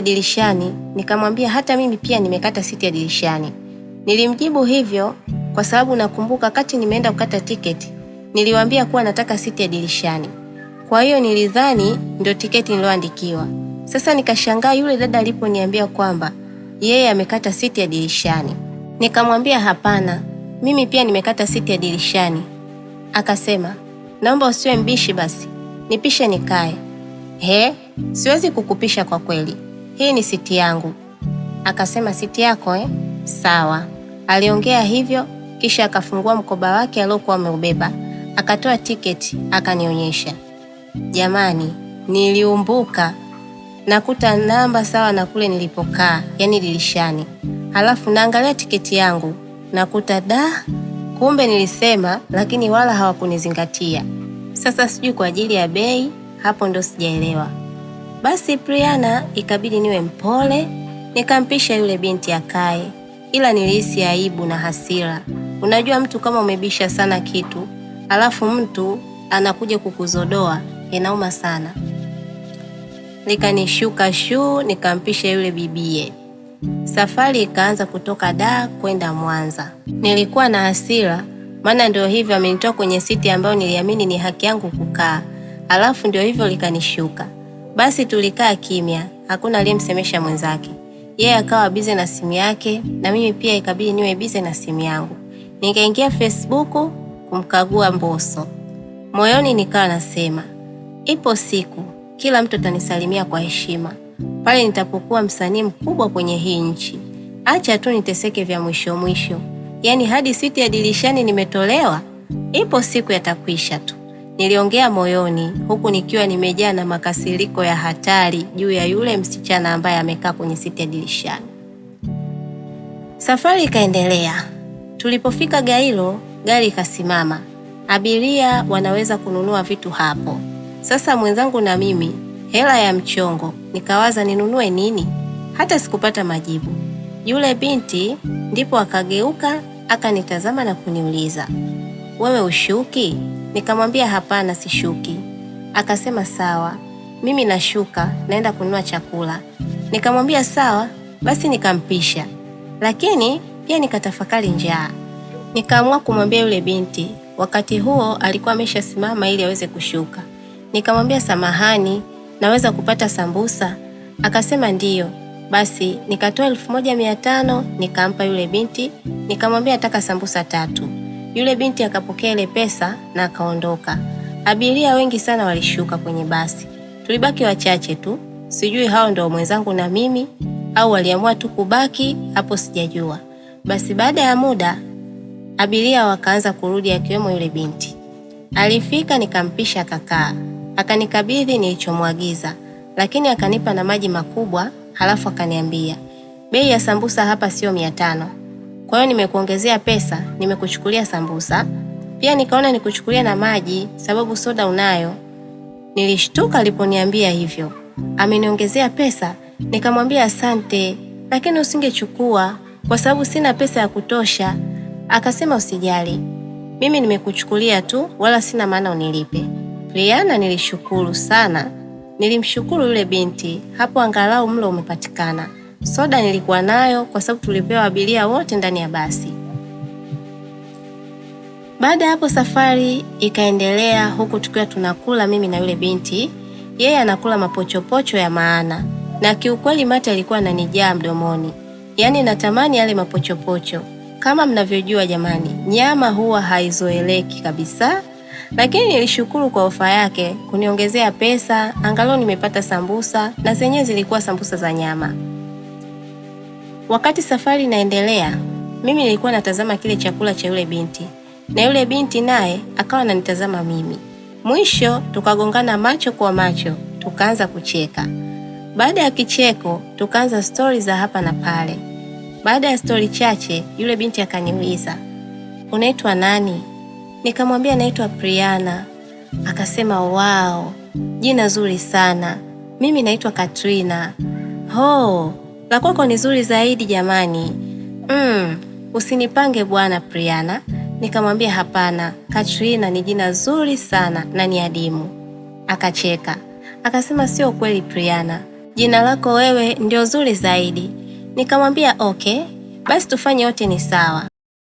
dirishani, nikamwambia hata mimi pia nimekata siti ya dirishani. Nilimjibu hivyo kwa sababu nakumbuka wakati nimeenda kukata tiketi, niliwaambia kuwa nataka siti ya dirishani. Kwa hiyo nilidhani ndio tiketi niliyoandikiwa. Sasa nikashangaa yule dada aliponiambia kwamba yeye amekata siti ya dirishani. Nikamwambia hapana, mimi pia nimekata siti ya dirishani. Akasema, naomba usiwe mbishi basi, nipishe nikae. Siwezi kukupisha kwa kweli, hii ni siti yangu. Akasema, siti yako Sawa. Aliongea hivyo kisha akafungua mkoba wake aliokuwa ameubeba, akatoa tiketi akanionyesha. Jamani, niliumbuka. Nakuta namba sawa na kule nilipokaa, yani dirishani. Halafu naangalia tiketi yangu, nakuta kumbe nilisema lakini wala hawakunizingatia. Sasa sijui kwa ajili ya bei, hapo ndo sijaelewa. Basi Priana ikabidi niwe mpole, nikampisha yule binti akae, ila nilihisi aibu na hasira. Unajua mtu kama umebisha sana kitu, alafu mtu anakuja kukuzodoa, inauma sana. Nikanishuka nikampisha yule bibie. Safari ikaanza kutoka Dar kwenda Mwanza. Nilikuwa na hasira, maana ndio hivyo amenitoa kwenye siti ambayo niliamini ni haki yangu kukaa, alafu ndio hivyo likanishuka. Basi tulikaa kimya, hakuna aliyemsemesha mwenzake. Yeye akawa bize na simu yake na mimi pia ikabidi niwe bize na simu yangu. Nikaingia Facebook kumkagua Mbosso. Moyoni nikawa nasema, ipo siku kila mtu atanisalimia kwa heshima pale nitapokuwa msanii mkubwa kwenye hii nchi. Acha tu niteseke vya mwisho. Yaani hadi siti ya dirishani nimetolewa, ipo siku yatakwisha tu. Niliongea moyoni huku nikiwa nimejaa na makasiriko ya hatari juu ya yule msichana ambaye amekaa kwenye siti ya dirishani. Safari ikaendelea. Tulipofika Gairo, gari ikasimama. Abiria wanaweza kununua vitu hapo. Sasa mwenzangu na mimi, hela ya mchongo, nikawaza ninunue nini? Hata sikupata majibu. Yule binti ndipo akageuka, akanitazama na kuniuliza, wewe ushuki? Nikamwambia hapana, sishuki. Akasema sawa, mimi nashuka, naenda kununua chakula. Nikamwambia sawa, basi nikampisha. Lakini pia nikatafakari njaa. Nikaamua kumwambia yule binti, wakati huo alikuwa ameshasimama ili aweze kushuka. Nikamwambia samahani, naweza kupata sambusa? Akasema ndiyo. Basi nikatoa 1500 nikampa yule binti, nikamwambia nataka sambusa 3. Yule binti akapokea ile pesa na akaondoka. Abiria wengi sana walishuka kwenye basi. Tulibaki wachache tu. Sijui hao ndio mwenzangu na mimi au waliamua tu kubaki, hapo sijajua. Basi baada ya muda abiria wakaanza kurudi akiwemo yule binti. Alifika nikampisha akakaa. Akanikabidhi nilichomwagiza, lakini akanipa na maji makubwa, halafu akaniambia, bei ya sambusa hapa sio 500. Kwa hiyo nimekuongezea pesa, nimekuchukulia sambusa. Pia nikaona nikuchukulia na maji sababu soda unayo. Nilishtuka aliponiambia hivyo. Ameniongezea pesa? Nikamwambia asante, lakini usingechukua kwa sababu sina pesa ya kutosha. Akasema usijali, mimi nimekuchukulia tu, wala sina maana unilipe. Priana nilishukuru sana. Nilimshukuru yule binti, hapo angalau mlo umepatikana. Soda nilikuwa nayo kwa sababu tulipewa abiria wote ndani ya basi. Baada ya hapo safari ikaendelea huku tukiwa tunakula mimi na yule binti. Yeye anakula mapochopocho ya maana. Na kiukweli mate alikuwa ananijaa mdomoni. Yaani natamani yale mapochopocho. Kama mnavyojua jamani, nyama huwa haizoeleki kabisa. Lakini nilishukuru kwa ofa yake kuniongezea pesa, angalau nimepata sambusa na zenyewe zilikuwa sambusa za nyama. Wakati safari inaendelea, mimi nilikuwa natazama kile chakula cha yule binti. Na yule binti naye akawa ananitazama mimi. Mwisho tukagongana macho kwa macho, tukaanza kucheka. Baada ya kicheko, tukaanza stori za hapa na pale. Baada ya stori chache, yule binti akaniuliza, unaitwa nani? Nikamwambia naitwa Priana. Akasema wow, jina zuri sana. Mimi naitwa Katrina. La kwako ni zuri zaidi jamani. Usinipange bwana Priana. Nikamwambia hapana, Katrina ni jina zuri sana na ni adimu. Akacheka. Akasema sio kweli Priana. jina lako wewe ndio zuri zaidi. Nikamwambia okay, basi tufanye yote ni sawa.